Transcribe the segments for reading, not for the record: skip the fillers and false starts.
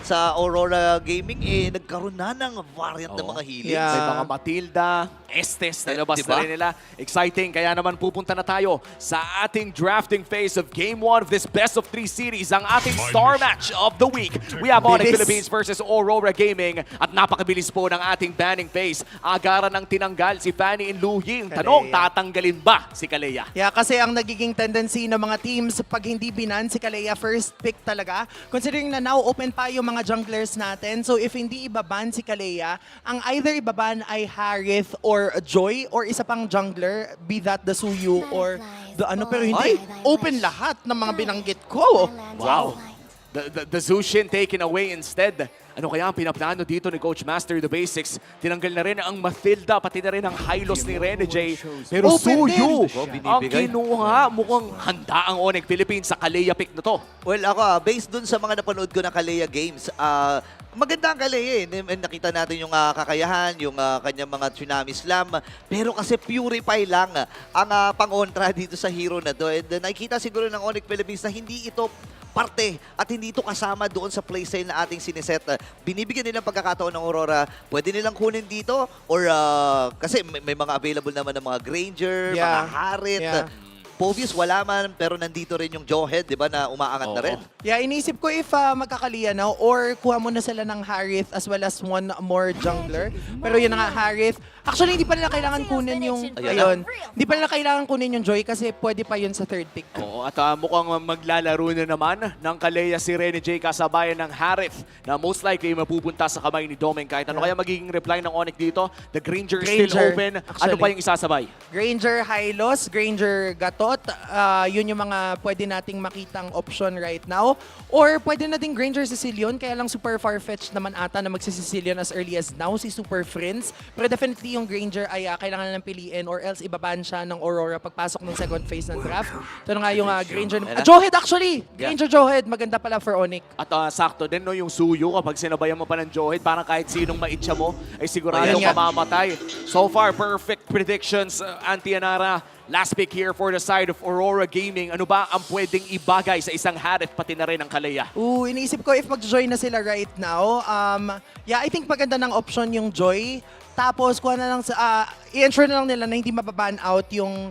Sa Aurora Gaming, nagkaroon na ng variant ng mga healings. Yeah. May mga Matilda, Estes na labas Diba? na rin nila. Exciting, kaya naman pupunta na tayo sa ating drafting phase of Game 1 of this Best of 3 series, ang ating star match of the week. We have Onyx Bilis. Philippines versus Aurora Gaming at napakabilis po ng ating banning phase. Agaran ng tinanggal si Fanny Inluhi. Ang tanong, Kalea. tatanggalin ba si Kalea? Yeah, kasi ang nagiging tendency ng mga teams pag hindi binan si Kalea first pick talaga, considering na now open pa yung mga junglers natin. So if hindi ibaban si Kalea, ang either ibaban ay Harith or Joy or isa pang jungler, be that the Suyu or the ano, pero hindi open lahat ng mga binanggit ko. Wow. The Zushin taken away instead. Ano kaya ang pinaplano dito ni Coach Master The Basics? Tinanggal na rin ang Mathilda, pati na rin ang Hylos ni Rene J. Pero Open Suyu, din. ang Binibigay. kinuha, mukhang handa ang Onyx Philippines sa Kalea pick na to. Well, ako, based dun sa mga napanood ko na Kalea games, maganda ang Kalea eh. Nakita natin yung kakayahan, yung kanyang mga Tsunami Slam. Pero kasi Purify lang ang pang-ontra dito sa hero na to. And nakikita siguro ng Onyx Philippines na hindi ito parte at hindi ito kasama doon sa playstyle na ating siniset. Binibigyan nilang pagkakataon ng Aurora, pwede nilang kunin dito or kasi may mga available naman ng mga Granger, mga Yeah. Harith. Yeah. Povius wala man, pero nandito rin yung Jawhead, di ba, na umaangat na Oo. rin. Yeah, inisip ko if magkakalia na or kuha mo na sila ng Harith as well as one more jungler. Pero yun na nga, Harith. Actually, hindi pa nila kailangan kunin yung, Ayun. hindi pa nila kailangan kunin yung Joy kasi pwede pa yun sa third pick. Oo, at mukhang maglalaro na naman ng Kalea si Rene J kasabayan ng Harith na most likely mapupunta sa kamay ni Domeng. Kahit ano kaya magiging reply ng Onyx dito, the Granger still Granger, open. Ano actually. pa yung isasabay? Granger Hylos, Granger Gatot, yun yung mga pwede nating makitang option right now. Or pwede na din Granger Sicilian, kaya lang super far-fetched naman ata na magsisicilian as early as now si Super Friends. Pero definitely yung Granger ay kailangan na ng piliin or else ibaban siya ng Aurora pagpasok ng second phase ng draft. Ito na nga yung Granger. Jawhead actually! Granger Jawhead, maganda pala for Onyx. At sakto din no, yung Suyu, kapag sinabayan mo pa ng Jawhead, parang kahit sinong maitsa mo, ay siguradong Ayan nga. mamamatay. So far, perfect predictions, Antianara. Last pick here for the side of Aurora Gaming. Ano ba ang pwedeng ibagay sa isang Harith pati na rin ang Kalea? Iniisip ko if mag-join na sila right now. Yeah, I think maganda ng option yung Joy. Tapos kuha na lang sa i-ensure na lang nila na hindi mababan out yung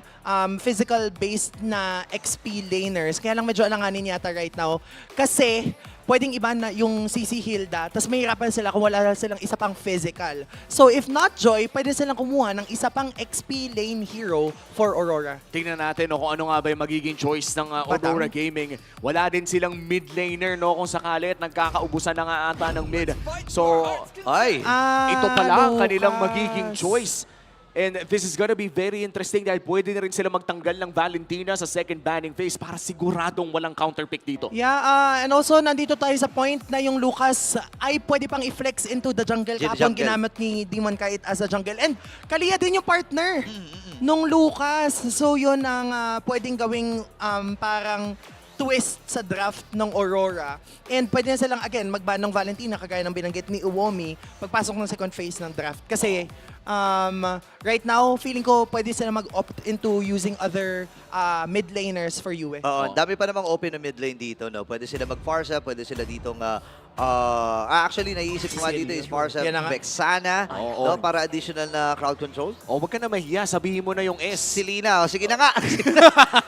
physical-based na XP laners. Kaya lang medyo alanganin yata right now. Kasi pwedeng iba na yung CC Hilda, tapos mahirapan sila kung wala silang isa pang physical. So if not Joy, pwede silang kumuha ng isa pang XP lane hero for Aurora. Tingnan natin no, kung ano nga ba yung magiging choice ng Aurora Gaming. Wala din silang mid laner no, kung sakali at nagkakaubusan na nga ata ng mid. So, Ay! ito pala ang kanilang Lucas. magiging choice. And this is gonna be very interesting dahil pwede na rin sila magtanggal ng Valentina sa second banning phase para siguradong walang counterpick dito. Yeah, and also nandito tayo sa point na yung Lucas ay pwede pang i-flex into the jungle kapag Jungle. ginamit ni Demon Kite as a jungle. And Kalea din yung partner nung Lucas. So yun ang pwedeng gawing parang twist sa draft ng Aurora. And pwede na silang, again, mag-ban ng Valentina kagaya ng binanggit ni Uwomi pagpasok ng second phase ng draft. Kasi right now, feeling ko pwede sila mag-opt into using other mid laners for you. Oo, dami pa namang open na mid lane dito, no? Pwede sila mag-Farsa, pwede sila ditong actually, naiisip ko nga dito is Farsa, Yan na nga. Vexana, Oo. no? Para additional na crowd control. O wag ka na mahiya, sabihin mo na yung S. Si Lina, sige na nga.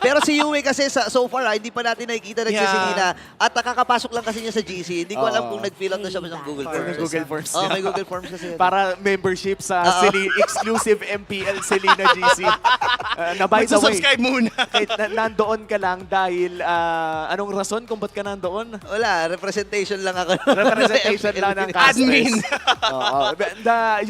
Pero si Yue kasi so far, hindi pa natin nakikita nagsisilina. At nakakapasok lang kasi niya sa GC. Hindi ko alam kung nag-fill out na siya ng Google Forms. Google Forms. Oh, may Google Forms kasi. Para membership sa exclusive MPL Selena GC. Na by the way, Subscribe muna. kahit nandoon ka lang dahil anong rason kung ba't ka nandoon? Wala, representation lang ako. Representation lang ng cast. Admin. Oo.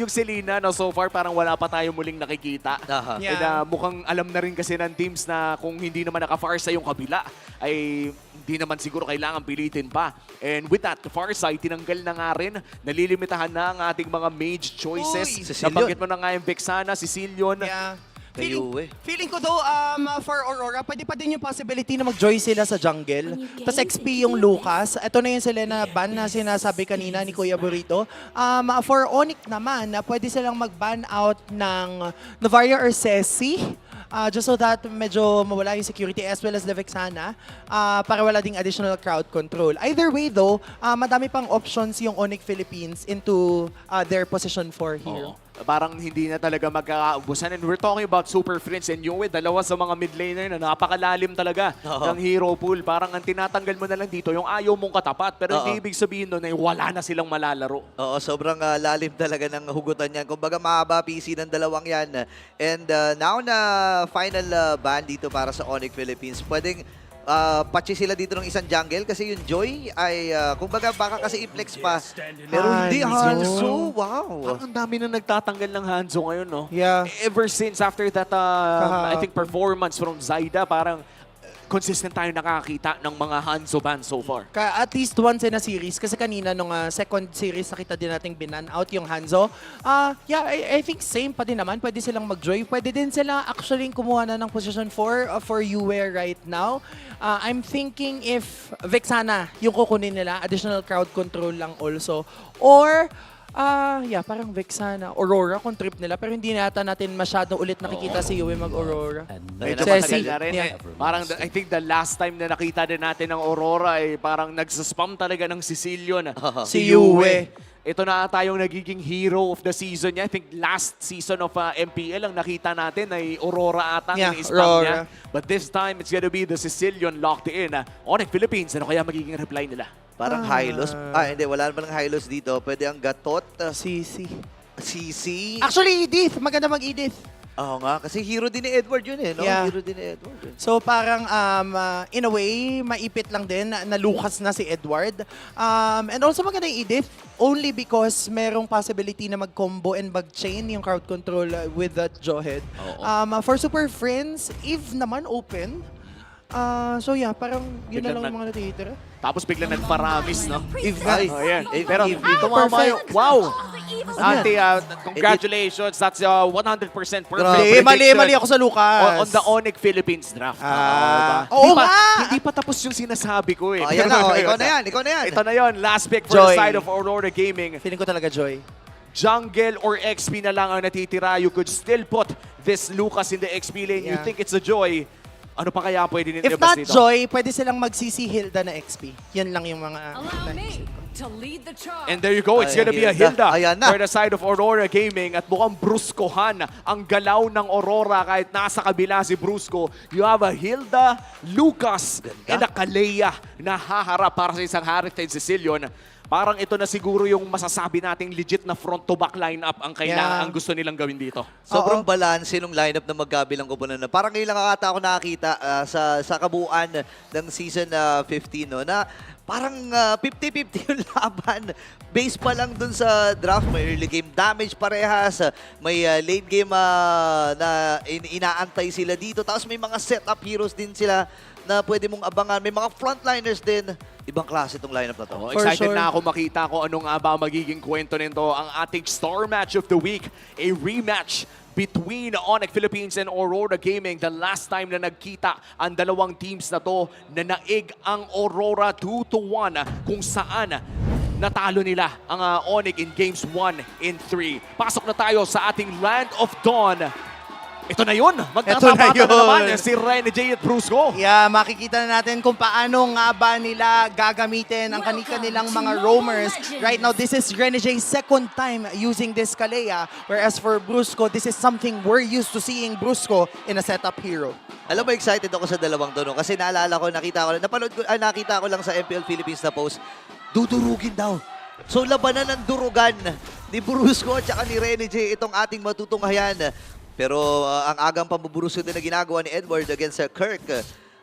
Yung Selena, no, so far parang wala pa tayo muling nakikita. Aha. Yeah. And, mukhang alam na rin kasi ng teams na kung hindi naman naka-Farsa yung kabila, ay hindi naman siguro kailangan pilitin pa. And with that, Farsa ay tinanggal na nga rin. Nalilimitahan na ang ating mga mage choices. Uy, Sicilian. Nabanggit mo na nga yung Vexana, Sicilian. Yeah. Kay Yue. Feeling ko though, for Aurora, pwede pa din yung possibility na mag-joy sila sa jungle. Tapos XP yung Lucas. Ito na yung Selena ban na sinasabi kanina ni Kuya Burrito. For Onyx naman, pwede silang mag-ban out ng Novaria or Ceci. just so that medyo mawala yung security as well as the Vexana para wala ding additional crowd control. Either way though, madami pang options yung Onyx Philippines into their position 4 here. Oo. Parang hindi na talaga magkakaubusan. And we're talking about Super Friends and Yue, dalawa sa mga mid laner na napakalalim talaga ng hero pool. Parang ang tinatanggal mo na lang dito, yung ayaw mong katapat. Pero hindi ibig sabihin nun ay wala na silang malalaro. Oo, sobrang lalim talaga ng hugutan yan. Kumbaga mahaba PC ng dalawang yan. And now na final ban dito para sa Onyx Philippines, pwedeng patchy sila dito ng isang jungle kasi yung Joy ay kumbaga baka kasi i-flex pa. Pero hindi Hanzo. Wow. Parang ang dami na nagtatanggal ng Hanzo ngayon, no? Yeah. Ever since after that, I think performance from Zyda, parang consistent tayo nakakita ng mga Hanzo ban so far. At least once in a series, kasi kanina nung second series nakita din nating binan out yung Hanzo. Yeah, I think same pa din naman. Pwede silang mag-joy. Pwede din sila actually kumuha na ng position 4 for Yue right now. I'm thinking if Vexana yung kukunin nila, additional crowd control lang also. Or yeah, parang Vexana, Aurora kung trip nila, pero hindi nata natin masyadong ulit nakikita si Yue mag-Aurora. Medyo Kasi matagal na rin. yeah. Parang I think the last time na nakita din natin ng Aurora ay parang nagsaspam talaga ng Sicilian. Si Yue. Ito na tayong nagiging hero of the season niya. I think last season of MPL ang nakita natin ay Aurora ata Yeah, ini-spam niya. Aurora. But this time, it's gonna be the Sicilian locked in. Onyx Philippines, ano kaya magiging reply nila? Parang Hylos. Hindi, wala naman ng Hylos dito. Pwede ang Gatot, CC. CC. Actually, Edith. Maganda mag-Edith. Oo nga, kasi hero din ni Edward yun eh, no? Yeah. Hero din ni Edward. So parang in a way, maipit lang din na lukas na si Edward. And also maganda yung Edith only because merong possibility na mag-combo and mag-chain yung crowd control with that Jawhead. For Super Friends, Eve naman open. So yeah, parang yun na Biglang lang yung mga natitira. Tapos biglang nagparamis, no? If Oh, yeah. Pero if- tumama yung, wow! Ate, Ano congratulations. That's 100% perfect Grabe, prediction mali ako sa Lucas. on the Onyx Philippines draft. Oo Hindi pa- nga! Hindi pa tapos yung sinasabi ko eh. Ayan na, ikaw na yan, ikaw na yan. Ito na yun. Last pick for the Joy. side of Aurora Gaming. Feeling ko talaga Joy. Jungle or XP na lang ang natitira. You could still put this Lucas in the XP lane. You Yeah. think it's a Joy. Ano pa kaya pwede If nilabas not dito? Joy, pwede silang mag-CC Hilda na XP. Yan lang yung mga Allow me naisip ko. to lead the charge. And there you go, it's Ayan, gonna be a Hilda. Hilda Ayan na. for the side of Aurora Gaming at mukhang bruskohan ang galaw ng Aurora kahit nasa kabila si Brusco. You have a Hilda, Lucas, and a Kalea na haharap para sa isang Heritage Sicilian. Parang ito na siguro yung masasabi nating legit na front-to-back lineup ang kailangan, Yeah. ang gusto nilang gawin dito. Sobrang balanse nung lineup ng magkabilang koponan na. Parang ngayon lang ata ako nakakita sa kabuuan ng season 15 no, na parang 50-50 yung laban. Base pa lang dun sa draft, may early game damage parehas, may late game na inaantay sila dito. Tapos may mga setup heroes din sila na pwede mong abangan. May mga frontliners din. Ibang klase itong lineup na to. Oh, For excited sure. na ako makita kung ano nga ba magiging kwento nito. Ang ating star match of the week, a rematch between Onyx Philippines and Aurora Gaming. The last time na nagkita ang dalawang teams na to, na naig ang Aurora 2-1 kung saan natalo nila ang Onyx in games 1 and 3. Pasok na tayo sa ating Land of Dawn. Ito na yun. Magtatapatan na yun. naman si Rene J at Brusco. Yeah, makikita na natin kung paano nga ba nila gagamitin ang kanilang mga roamers. Right now, this is Renegie's second time using this Kalea. Whereas for Brusco, this is something we're used to seeing Brusco in a setup hero. Alam mo, excited ako sa dalawang to, no? Kasi naalala ko, nakita ko lang sa MPL Philippines na post, dudurugin daw. So, labanan ng durugan ni Brusco at saka ni Rene J, itong ating matutunghayan. Pero ang agang pambuburuso din na ginagawa ni Edward against Kirk,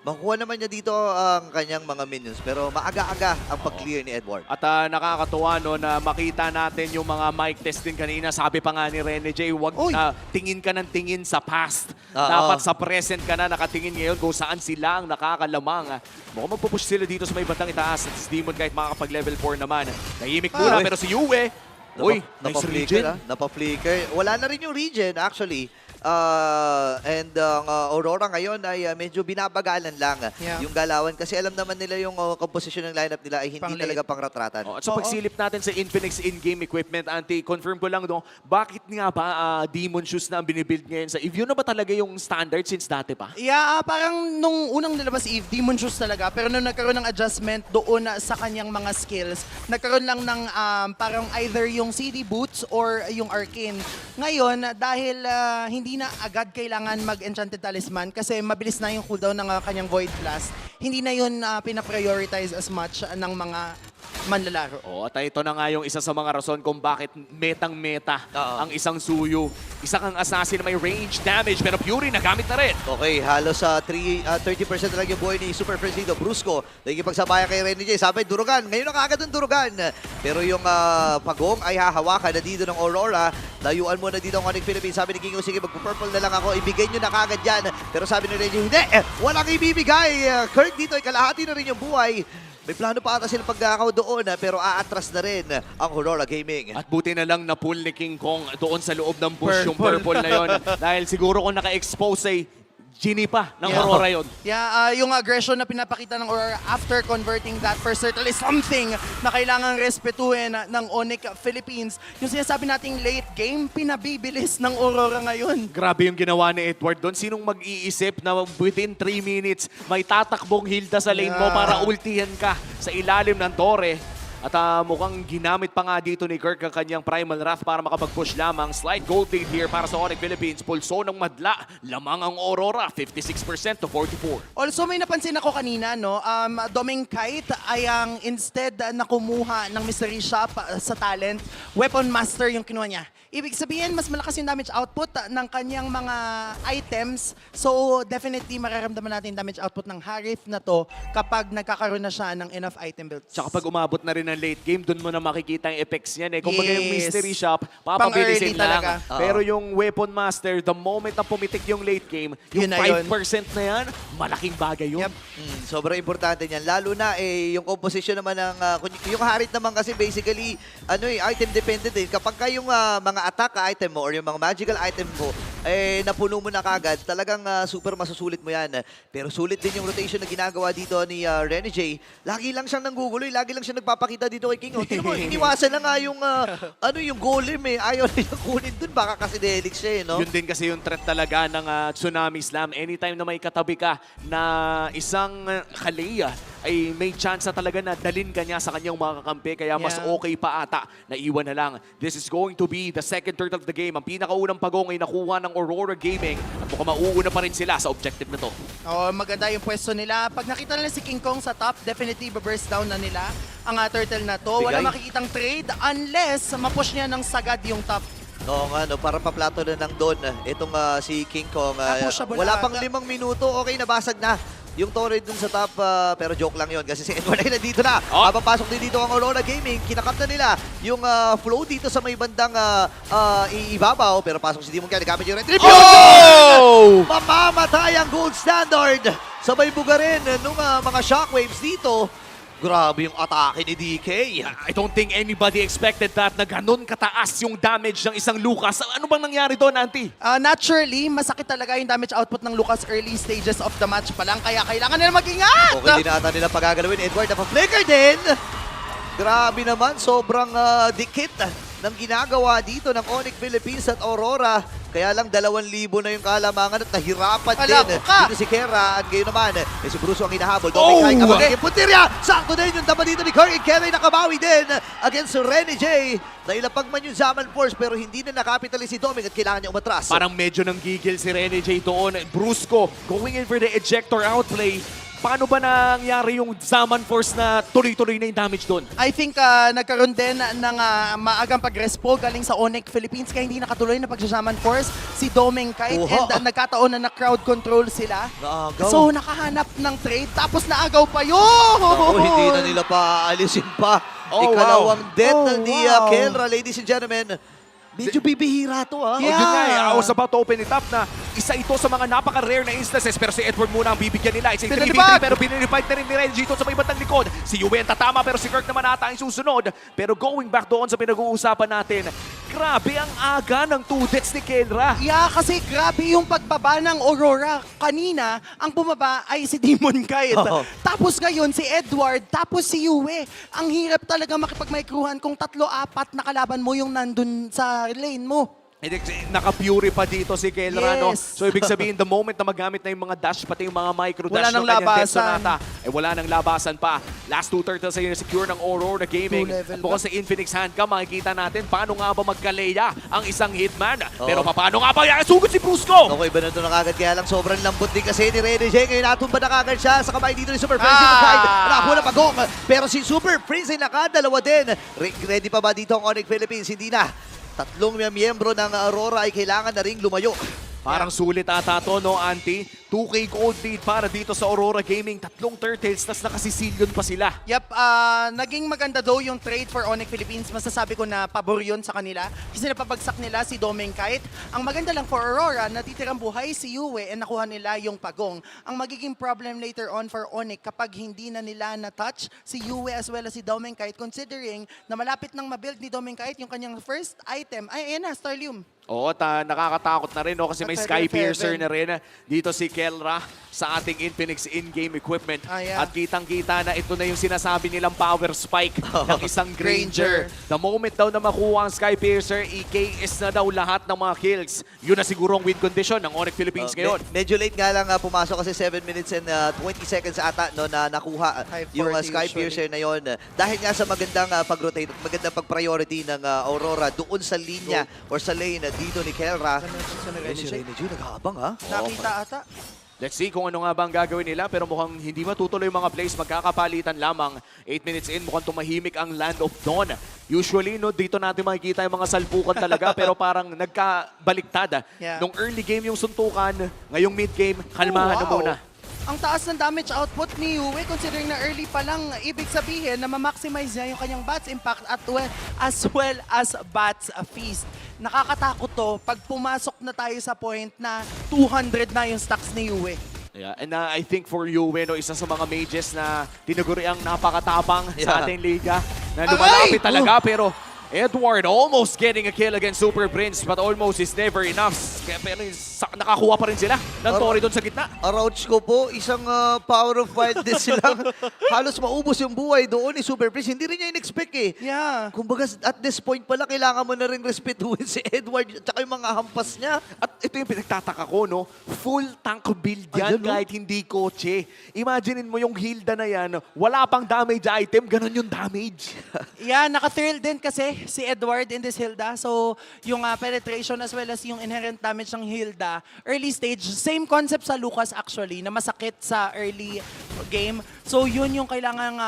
makuha naman niya dito ang kanyang mga minions. Pero maaga-aga ang pag-clear ni Edward. At nakakatuwa no, na makita natin yung mga mic test din kanina. Sabi pa nga ni Rene J, wag Uy. tingin ka ng tingin sa past. Oo. Dapat sa present ka na nakatingin ngayon kung saan sila ang nakakalamang. Mukhang magpupush sila dito sa may bandang itaas. At si Demon kahit makakapag-level 4 naman. Tahimik muna, Uy. pero si Yue, uy, nice Napa-flicker, region. Napa-flicker. Wala na rin yung region, actually. And ang Aurora ngayon ay medyo binabagalan lang Yeah. yung galawan kasi alam naman nila yung composition ng lineup nila ay hindi Pang-late. talaga pang-ratratan. At so pagsilip natin sa Infinix in-game equipment, Auntie, confirm ko lang, no, bakit nga ba Demon Shoes na ang binibuild ngayon sa EVE? Yun na ba talaga yung standard since dati pa? Yeah, parang nung unang nilabas Eve, Demon Shoes talaga. Pero nung nagkaroon ng adjustment doon sa kanyang mga skills, nagkaroon lang ng parang either yung CD Boots or yung Arcane. Ngayon, dahil hindi na agad kailangan mag-Enchanted Talisman kasi mabilis na yung cooldown ng kanyang Void Blast, hindi na yun pinaprioritize as much ng mga manlalaro. Oh, at ito na nga yung isa sa mga rason kung bakit metang-meta Oo. ang isang Suyu. Isa kang assassin na may range damage pero Fury nagamit na rin. Okay, halos 30% na lang yung buhay ni Super Friends dito. Brusco, nagkipagsabayan kay Renny J. Sabi, Durugan. Ngayon na kaagad ng Durugan. Pero yung pagong ay hahawakan na dito ng Aurora. Layuan mo na dito ang Onyx Philippines. Sabi ni Kingo, sige, magpo-purple na lang ako. Ibigay nyo na kaagad yan. Pero sabi ni Renny, hindi, walang ibibigay. Kirk dito ay kalahati na rin yung buhay. May plano pa ata silang pagkakaw doon, pero aatras na rin ang Aurora Gaming. At buti na lang na pull ni King Kong doon sa loob ng bush yung purple na yon. Dahil siguro kung naka-expose ay Genie pa ng Yeah. Aurora yun. Yeah, yung aggression na pinapakita ng Aurora after converting that first turtle is something na kailangang respetuhin ng Onyx Philippines. Yung sinasabi nating late game, pinabibilis ng Aurora ngayon. Grabe yung ginawa ni Edward doon. Sinong mag-iisip na within 3 minutes may tatakbong Hilda sa lane mo Yeah. para ultihan ka sa ilalim ng Torre. At mukhang ginamit pa nga dito ni Kirk ang kanyang Primal Wrath para makapag-push lamang. Slight gold lead here para sa Onyx Philippines. Pulso ng madla. Lamang ang Aurora. 56% to 44. Also, may napansin ako kanina, no? Doming Kite ay ang instead na kumuha ng Mystery Shop sa talent, Weapon Master yung kinuha niya. Ibig sabihin, mas malakas yung damage output ng kanyang mga items. So, definitely mararamdaman natin damage output ng Harith na to kapag nagkakaroon na siya ng enough item builds. Tsaka pag umabot na rin ng late game, doon mo na makikita yung effects niyan. Kung baga yung Yes. Mystery Shop, papabilisin Pang-early talaga. lang. Pero yung Weapon Master, the moment na pumitik yung late game, yung Yun na yun. 5% na yan, malaking bagay yun. Yep. Sobrang importante niyan. Lalo na yung composition naman ng yung Harit naman kasi basically item dependent din. Kapag ka yung mga attack item mo or yung mga magical item mo napuno mo na kagad, talagang super masusulit mo yan. Pero sulit din yung rotation na ginagawa dito ni Renny J. Lagi lang siyang nangguguloy, lagi lang siya nagpapakita dito kay King. Tingnan mo, iniwasan na nga yung yung golem Ayaw nila kunin dun, baka kasi delix siya no? Yun din kasi yung threat talaga ng Tsunami Slam. Anytime na may katabi ka na isang Kalea, ay may chance na talaga na dalin ka niya sa kanyang mga kakampi. Kaya mas Yeah. okay pa ata na iwan na lang. This is going to be the second turtle of the game. Ang pinakaunang pagong ay nakuha ng Aurora Gaming. At mukhang mauuna pa rin sila sa objective na to. Oh, maganda yung pwesto nila. Pag nakita nila si King Kong sa top, definitely burst down na nila ang turtle na to. Wala Bigay. makikitang trade unless mapush niya ng sagad yung top. Oo nga, no, parang paplato na ng Don. Itong si King Kong. Tapos siya Wala bulaga. pang 5 minuto, okay, nabasag na yung torre dun sa top. Pero joke lang yon kasi si Edward ay nandito na. Oh. Papasok din dito ang Aurora Gaming. Kinakap na nila yung flow dito sa may bandang ibabaw. Pero pasok si Demon Kaya, gamit yung retribution! Oh! Mamamatay ang gold standard! Sabay buga rin nung mga shockwaves dito. Grabe yung atake ni DK. I don't think anybody expected that na ganun kataas yung damage ng isang Lucas. Ano bang nangyari doon, Auntie? Naturally, masakit talaga yung damage output ng Lucas early stages of the match pa lang. Kaya kailangan nila mag-ingat! Okay, din ata nila pagagalawin. Edward, napa-flicker din. Grabe naman, sobrang dikit ng ginagawa dito ng Onyx Philippines at Aurora. Kaya lang 2,000 na yung kalamangan at nahirapan Ala, din. ka! Dito si Kera at ngayon naman, si Bruce ang hinahabol. Oh! Dominic Hike, magiging puntirya! Sakto din yung tama dito ni Curry. Kera ay nakabawi din against Renny J. Nailapag man yung Zaman Force pero hindi na nakapitalize si Dominic at kailangan niya umatras. Parang medyo nang gigil si Renny J doon. Brusco going in for the ejector outplay. Paano ba nangyari yung Zaman Force na tuloy-tuloy na yung damage doon? I think nagkaroon din ng maagang pag-respo galing sa Onyx Philippines kaya hindi nakatuloy na pagsasaman force si Doming Kite Oha. and nagkataon na crowd control sila. Naagaw. So nakahanap ng trade tapos naagaw pa yun! Naku, hindi na nila paalisin pa. Oh, Ikalawang wow. death Oh, ni wow. Kelra, ladies and gentlemen. Medyo bibihira to Oh, ah. Yeah. yun nga eh. I was about to open it up na isa ito sa mga napaka-rare na instances pero si Edward muna ang bibigyan nila. It's a 3v3 Pinalipad! pero binilipad na rin ni Renji doon sa may bandang likod. Si Yuenta tama pero si Kirk naman ata ang susunod. Pero going back doon sa pinag-uusapan natin, grabe ang aga ng 2 deaths ni Kelra. Yeah, kasi grabe yung pagbaba ng Aurora. Kanina, ang bumaba ay si Demon Kite. Oo. Tapos ngayon, si Edward, tapos si Yue. Ang hirap talaga makipagmaikruhan kung 3-4 na kalaban mo yung nandun sa lane mo. Naka-fury pa dito si Kelra, no? Yes. So, ibig sabihin, the moment na magamit na yung mga dash, pati yung mga micro-dash Wala nang ng kanyang labasan. Death Sonata, wala nang labasan pa. Last 2 turtles ay secure ng Aurora Gaming. 2 level At mukhang sa Infinix Handcam, makikita natin paano nga ba magkaleya ang isang hitman. Oo. Pero paano nga ba yan? Sugod si Brusco! Okay ba na ito na kagad? Kaya lang sobrang lambot din kasi ni Rene J. Ngayon natumba na kagad siya sa kamay dito ni Super Prince. Nakakuha na pagong. Pero si Super Prince ay nakadalawa din. Ready pa ba dito ang Onyx Philippines? Hindi na. 3 miyembro ng Aurora ay kailangan na ring lumayo. Parang sulit ata to, no, Auntie? 2K gold lead para dito sa Aurora Gaming. 3 turtles, tas nakasisilyon pa sila. Yep, naging maganda daw yung trade for Onyx Philippines. Masasabi ko na pabor yun sa kanila. Kasi napabagsak nila si Domeng Kite. Ang maganda lang for Aurora, natitirang buhay si Yue and nakuha nila yung pagong. Ang magiging problem later on for Onyx kapag hindi na nila na-touch si Yue as well as si Domeng Kite, considering na malapit nang mabuild ni Domeng Kite yung kanyang first item. Ay, ayan na, Starlium. Oo, nakakatakot na rin, no? Kasi may At Sky Feather Piercer Heaven. na rin dito si Kelra sa ating Infinix in-game equipment. Ah, yeah. At kitang-kita na ito na yung sinasabi nilang power spike ng isang Granger. Granger. The moment daw na makuha ang Sky Piercer, EKS na daw lahat ng mga kills. Yun na siguro ang win condition ng Onyx Philippines ngayon. Medyo late nga lang pumasok kasi 7 minutes and 20 seconds ata no, na nakuha 540 yung Sky usually. Piercer na yon. Dahil nga sa magandang pag-rotate at magandang pag-priority ng Aurora doon sa linya or sa lane dito ni Kelra. Si Rene J nag-aabang ha. Nakita ata. Let's see kung ano nga ba ang gagawin nila, pero mukhang hindi matutuloy yung mga plays, magkakapalitan lamang. 8 minutes in, mukhang tumahimik ang Land of Dawn. Usually, no, dito natin makikita yung mga salpukan talaga, pero parang nagkabaliktad. Yeah. Nung early game yung suntukan, ngayong mid game, kalmahan na Wow. muna. Ang taas ng damage output ni Yue, considering na early pa lang, ibig sabihin na ma-maximize niya yung kanyang Bats Impact at as well as Bats Feast. Nakakatakot to pag pumasok na tayo sa point na 200 na yung stacks ni Yue. Yeah, and I think for Yue, no, isa sa mga mages na tinaguri ang napakatapang sa ating liga, na lumalapit talaga, pero Edward almost getting a kill against Super Prince, but almost is never enough. Pero nakakuha pa rin sila ng Tori doon sa gitna. Arouch ko po, isang power of wildness silang halos maubos yung buhay doon ni Super Prince. Hindi rin niya in-expect eh. Yeah. Kumbaga at this point pala, kailangan mo na rin respetuhin si Edward at saka yung mga hampas niya. At ito yung pinagtataka ko, no? Full tank build yan Ayan, no? kahit hindi kotse. Imaginein mo yung Hilda na yan, wala pang damage item, ganun yung damage. Yeah, naka-thrill din kasi si Edward in this Hilda. So, yung penetration as well as yung inherent damage ng Hilda, early stage, same concept sa Lucas actually, na masakit sa early game. So, yun yung kailangan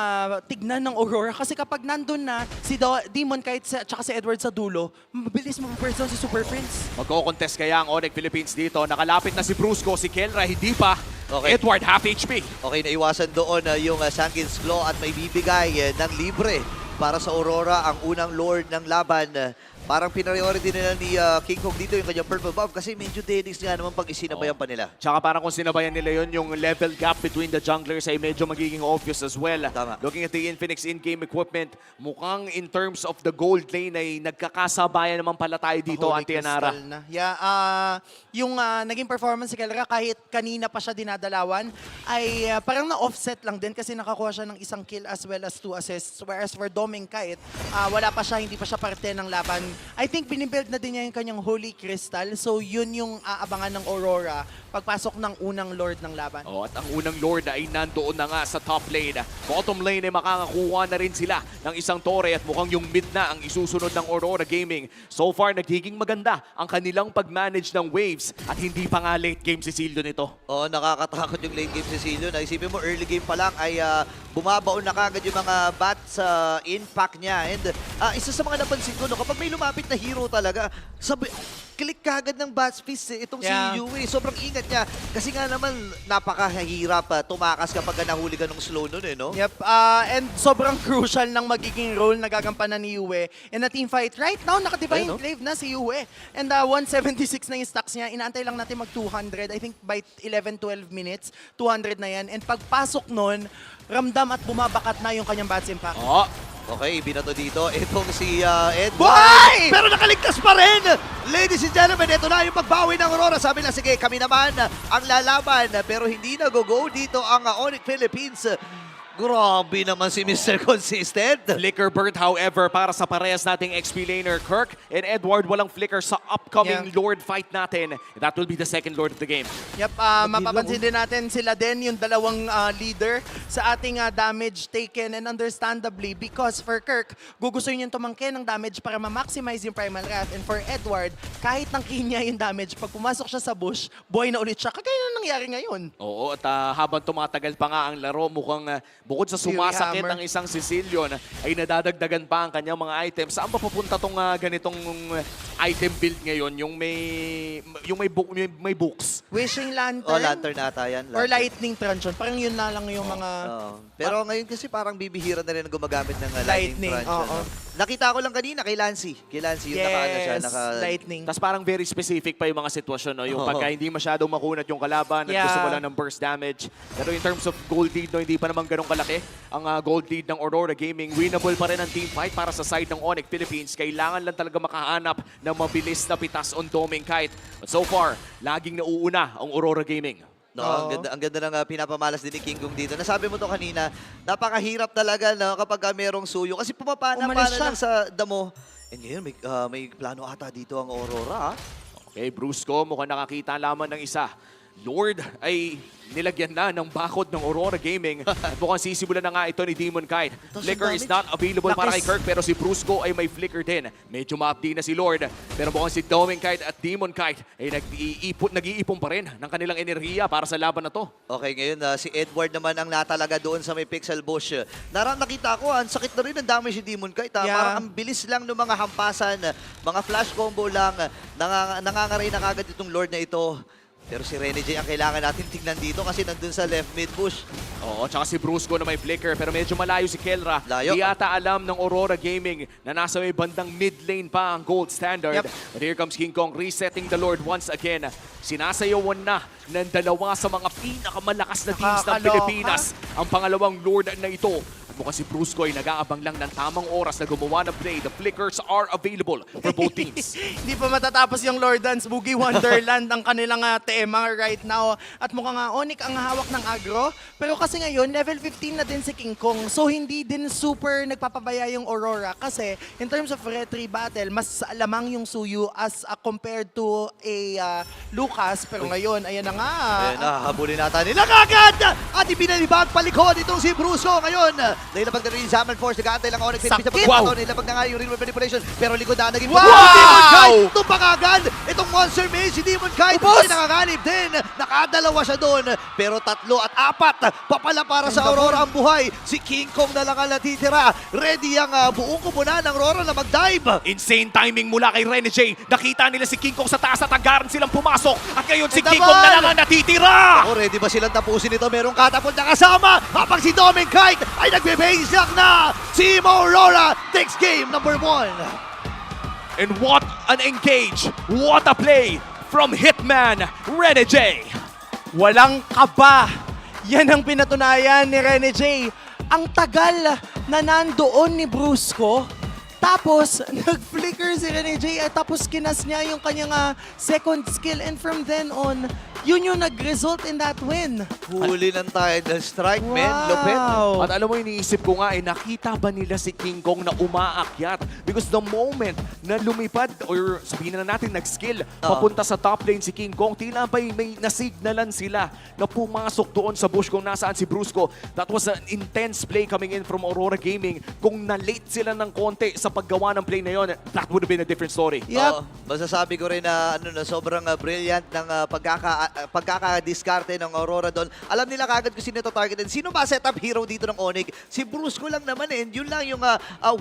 tignan ng Aurora. Kasi kapag nandun na si Demon Kite at si Edward sa dulo, mabilis mag-person si Super Prince. Magko-contest kaya ang Onyx Philippines dito. Nakalapit na si Brusco, si Kelra, hindi pa. Okay. Edward, half HP. Okay, naiwasan doon yung Sankin's Claw at may bibigay ng libre para sa Aurora ang unang Lord ng laban. Parang priority nila ni King Kong dito yung kanyang Purple Buff kasi medyo denix nga naman pag isinabayan pa nila. Tsaka parang kung sinabayan nila yon, yung level gap between the junglers ay medyo magiging obvious as well. Tama. Looking at the Infinix in-game equipment, mukhang in terms of the gold lane ay nagkakasabayan naman pala tayo dito, Holy Auntie Anara. Crystal na. Yeah, yung naging performance si Kelra kahit kanina pa siya dinadalawan ay parang na-offset lang din kasi nakakuha siya ng isang kill as well as 2 assists. Whereas for Domeng Kite, wala pa siya, hindi pa siya parte ng laban. I think binibuild na din niya yung kanyang Holy Crystal. So yun yung aabangan ng Aurora pagpasok ng unang Lord ng laban. Oh, at ang unang Lord ay nandoon na nga sa top lane. Bottom lane ay makakakuha na rin sila ng isang Torre at mukhang yung mid na ang isusunod ng Aurora Gaming. So far, nagiging maganda ang kanilang pag-manage ng waves at hindi pa nga late game si Sildo nito. Oo, nakakatakot yung late game si Silio. Naisipin mo, early game pa lang ay bumabaon na kagad yung mga bats impact niya. And isa sa mga napansin ko, no, kapag may lumapit na hero talaga, click kagad ng Bats Fist itong Yeah. si Yue. Sobrang ingat niya. Kasi nga naman, napakahirap tumakas kapag nahuli ka ng slow nun no? Yep, and sobrang crucial ng magiging role na gagampanan ni Yue in a team fight. Right now, naka-Divine Ayun, no? Glaive na si Yue. And 176 na yung stacks niya. Inaantay lang natin mag-200. I think by 11-12 minutes, 200 na yan. And pagpasok nun, ramdam at bumabakat na yung kanyang Bats Impact. Oo. Okay, binato dito. Itong si Edward. Buhay! Pero nakaligtas pa rin! Ladies and gentlemen, ito na yung pagbawi ng Aurora. Sabi na, sige, kami naman ang lalaban. Pero hindi na-go dito ang Onyx Philippines. Grabe naman si Mr. Consistent. Flicker burnt, however, para sa parehas nating XP laner Kirk and Edward, walang flicker sa upcoming Yeah. Lord fight natin. That will be the second Lord of the game. Yep, mapapansin din natin sila din yung dalawang leader sa ating damage taken, and understandably because for Kirk, gugustuhin yung tumangkin ng damage para ma-maximize yung Primal Wrath, and for Edward, kahit nangkin niya yung damage, pag pumasok siya sa bush, buhay na ulit siya. Kagaya na nangyari ngayon. Oo, at habang tumatagal pa nga ang laro, mukhang bukod sa Fury sumasakit Hammer. ang isang Sicilian, ay nadadagdagan pa ang kanyang mga items. Saan ba papunta tong ganitong item build ngayon? Yung may books. Wishing Lantern, Oh, lantern ata yan. or lantern. Lightning Truncheon. Parang yun na lang yung mga... Oo. Pero ngayon kasi parang bibihira na rin ang gumagamit ng lightning Lightning, truncheon. oo. No? Nakita ko lang kanina kay Lancy. Kay Lancy, yung naka-ano siya. Yes, Lightning. Tapos parang very specific pa yung mga sitwasyon, no? Yung Oo. pagka hindi masyadong makunat yung kalaban at Yeah. gusto mo lang ng burst damage. Pero in terms of gold lead, no, hindi pa naman ganun kalaki ang gold lead ng Aurora Gaming. Winnable pa rin ang team fight para sa side ng Onyx Philippines. Kailangan lang talaga makahanap ng mabilis na pitas on Doming Kite. But so far, laging nauuna ang Aurora Gaming. No, ang ganda ng pinapamalas din ni King Kong dito. Nasabi mo to kanina, napakahirap talaga no, kapag merong suyo. Kasi pumapana Umalis siya. lang sa damo. And ngayon, may plano ata dito ang Aurora. Okay, Brusco, mukhang nakakita lamang ng isa. Lord ay nilagyan na ng bakod ng Aurora Gaming. At mukhang sisimulan na nga ito ni Demon Kite. Tapos Flicker ang is damage. not available para kay Lakis. Kirk, pero si Brusco ay may flicker din. Medyo ma-update na si Lord. Pero mukhang si Doming Kite at Demon Kite ay nag-iipon pa rin ng kanilang enerhiya para sa laban na to. Okay, ngayon si Edward naman ang natalaga doon sa may pixel bush. Nakita ko, ang sakit na rin ang damage si Demon Kite. Yeah. Parang ang bilis lang ng mga hampasan, mga flash combo lang. Nangangaray na kagad itong Lord na ito. Pero si Rene J ang kailangan natin tignan dito kasi nandun sa left mid bush. Oo, tsaka si Brusco na may flicker, pero medyo malayo si Kelra. Layo. Di ata alam ng Aurora Gaming na nasa may bandang mid lane pa ang gold standard. Yep. But here comes King Kong resetting the Lord once again. Sinasayawan na ng dalawa sa mga pinakamalakas na teams ng Nakakaloka. Pilipinas ang pangalawang Lord na ito. At mukhang si Brusco ay nag-aabang lang ng tamang oras na gumawa ng play. The flickers are available for both teams. Hindi pa matatapos yung Lord Dance Boogie Wonderland ang kanilang tema right now. At mukhang Onyx ang hawak ng agro. Pero kasi ngayon, level 15 na din si King Kong. So hindi din super nagpapabaya yung Aurora. Kasi in terms of retry battle, mas lamang yung Suyu as compared to a Lucas. Pero ngayon, ayan na nga. Ayan na, habulin nata nila kagad! At ipinalibag palikod itong si Brusco ngayon. Nailapag na rin yung Zaman Force, nag-aantay lang ako Sakit! Wow! Nailapag na nga yung Real Manipulation, pero likod na naging Wow! Demon Kite! Tumpak agad! Itong Monster Mage, si Demon Kite, Ubos! ay nakakanib din! Nakadalawa siya doon, pero 3 at 4, papala para sa Aurora ang buhay. Si King Kong na lang ang natitira. Ready ang buong kupunan ng Aurora na mag-dive. Insane timing mula kay Rene J. Nakita nila si King Kong sa taas at agaran silang pumasok. At ngayon si Ito King Kong naman! na lang ang natitira! O, ready ba silang tapusin ito? Merong catapult na kasama habang si Doming Kite ay nagbe-base lock na! Team Aurora takes game number 1. And what an engage! What a play from Hitman Rene J. Walang kaba. Yan ang pinatunayan ni Rene J. Ang tagal na nandoon ni Brusco. Tapos, nag-flicker si Rene J. At tapos kinas niya yung kanyang second skill. And from then on, yun yung nag-result in that win. Huli lang tayo ng strike, men. Lupit. Wow. At alam mo, iniisip ko nga, nakita ba nila si King Kong na umaakyat? Because the moment na lumipad, or sabihin na natin nag-skill, papunta sa top lane si King Kong, tila ba'y may nasignalan sila na pumasok doon sa bush kung nasaan si Brusco. That was an intense play coming in from Aurora Gaming. Kung na-late sila ng konti sa paggawa ng play na yon, that would have been a different story. Yep. Masasabi ko rin na, na sobrang brilliant ng pagkakadiskarte ng Aurora doon. Alam nila kagad kung sino ito targetin. Sino ba setup hero dito ng Onyx? Si Brusco lang naman eh. And yun lang yung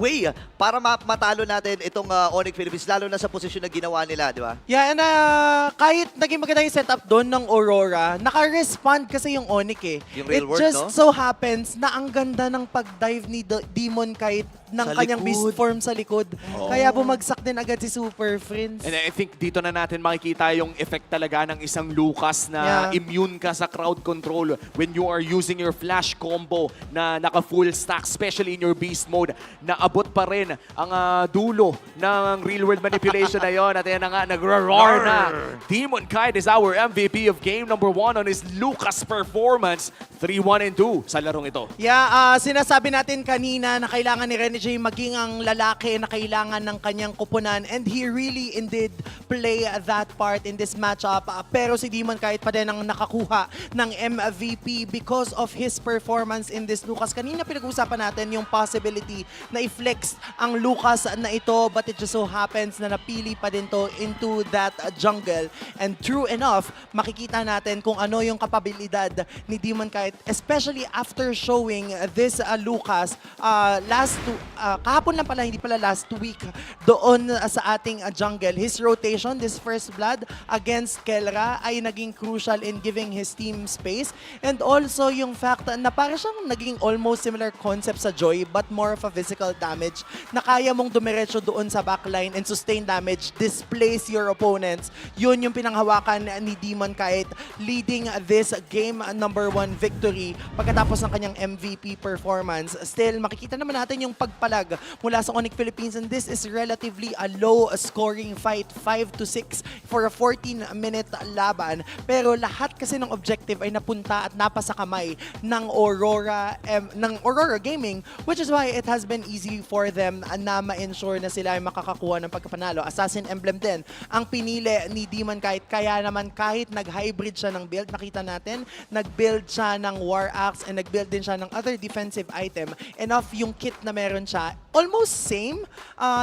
way para matalo natin itong Onyx Philippines, lalo na sa posisyon na ginawa nila, di ba? Yeah, and kahit naging maganda yung setup doon ng Aurora, naka-respond kasi yung Onyx eh. Yung real It world, just no? so happens na ang ganda ng pag-dive ni Demon Kite ng Sa kanyang likod. beast form sa likod. Kaya bumagsak din agad si Super Friends. And I think dito na natin makikita yung effect talaga ng isang Lucas na Yeah. immune ka sa crowd control when you are using your flash combo na naka-full stack, especially in your beast mode. Naabot pa rin ang dulo ng real-world manipulation na yon. At yan na nga, nagra-roar na. Demon Kite is our MVP of game number 1 on his Lucas performance. 3-1-2 sa larong ito. Yeah, sinasabi natin kanina na kailangan ni Rene J maging ang lalaki na kailangan ng kanyang kupunan, and he really indeed play that part in this matchup. Pero si Demon Kite pa din ang nakakuha ng MVP because of his performance in this Lucas. Kanina pinag-uusapan natin yung possibility na i-flex ang Lucas na ito, but it just so happens na napili pa din to into that jungle. And true enough, makikita natin kung ano yung kapabilidad ni Demon Kite, especially after showing this Lucas kahapon lang pala, hindi pala last week, doon sa ating jungle. His rotation, this first blood against Kelra, ay naging crucial in giving his team space. And also yung fact na parang siyang naging almost similar concept sa Joy, but more of a physical damage, na kaya mong dumiretso doon sa backline and sustain damage, displace your opponents. Yun yung pinanghawakan ni Demon Kite, leading this game number 1 victory pagkatapos ng kanyang MVP performance. Still, makikita naman natin yung pagpalag mula sa Onyx Philippines, and this is relatively a low scoring fight, 5-6 for a 14-minute laban. Pero lahat kasi ng objective ay napunta at napasa kamay ng Aurora Gaming, which is why it has been easy for them na ma-ensure na sila ay makakakuha ng pagkapanalo. Assassin Emblem din ang pinili ni Demon Kite, kaya naman kahit nag-hybrid siya ng build, nakita natin, nag-build siya ng War Axe and nag-build din siya ng other defensive item. Enough yung kit na meron siya. Almost same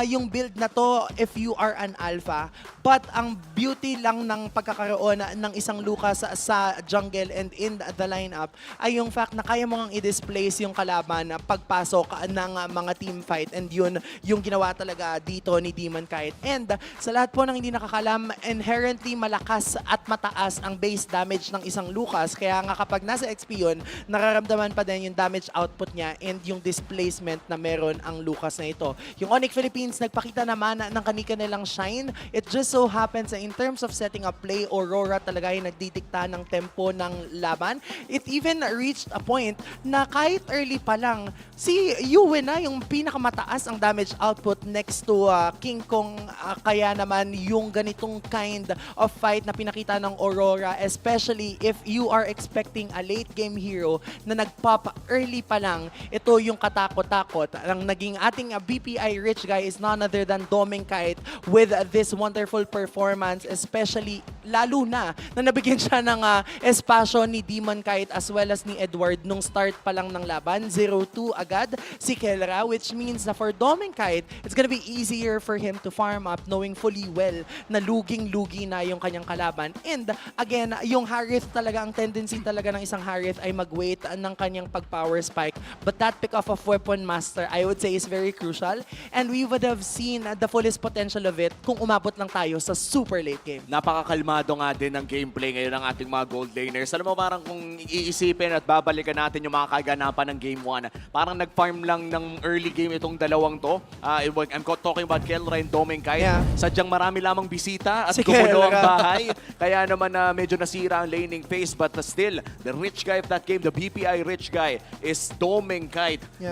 yung build na to if you are an alpha. But ang beauty lang ng pagkakaroon ng isang Lucas sa jungle and in the lineup ay yung fact na kaya mo ngang i-displace yung kalaban pagpasok ng mga team fight, and yun yung ginawa talaga dito ni Demon Kite. And sa lahat po ng hindi nakakalam, inherently malakas at mataas ang base damage ng isang Lucas. Kaya nga kapag nasa XP yun, nararamdaman pa din yung damage output niya and yung displacement na meron ang Lucas na ito. Yung Onyx Philippines nagpakita naman ng kanilang shine. It just so happens in terms of setting up play, Aurora talaga yung nagdidikta ng tempo ng laban. It even reached a point na kahit early pa lang, si Yue na yung pinakamataas ang damage output next to King Kong. Kaya naman yung ganitong kind of fight na pinakita ng Aurora, especially if you are expecting a late game hero na nag-pop early pa lang, ito yung katakot-takot. Ang naging ating BPI Rich Guy is none other than Doming Kite with this wonderful performance, especially lalo na nabigyan siya ng espasyo ni Demon Kite as well as ni Edward nung start pa lang ng laban. 0-2 agad si Kelra, which means na for Doming Kite, it's gonna be easier for him to farm up knowing fully well na luging-lugi na yung kanyang kalaban. And again, yung Harith talaga, ang tendency talaga ng isang Harith ay mag-wait ng kanyang pag-power spike. But that pick-off of Weapon Master, I would say, is very crucial. And we would have seen the fullest potential of it kung umabot lang tayo sa super late game. Napakakalmado nga din ng gameplay ngayon ng ating mga gold laners. Alam mo, parang kung iisipin at babalikan natin yung mga kaganapan ng Game 1, parang nag-farm lang ng early game itong dalawang to. I'm talking about Kelra and Doming Kite. Yeah. Sadyang marami lamang bisita at Si kumulo ang Kelra. bahay. Kaya naman medyo nasira ang laning phase, but still, the rich guy of that game, the BPI rich guy, is Doming Kite. Yeah.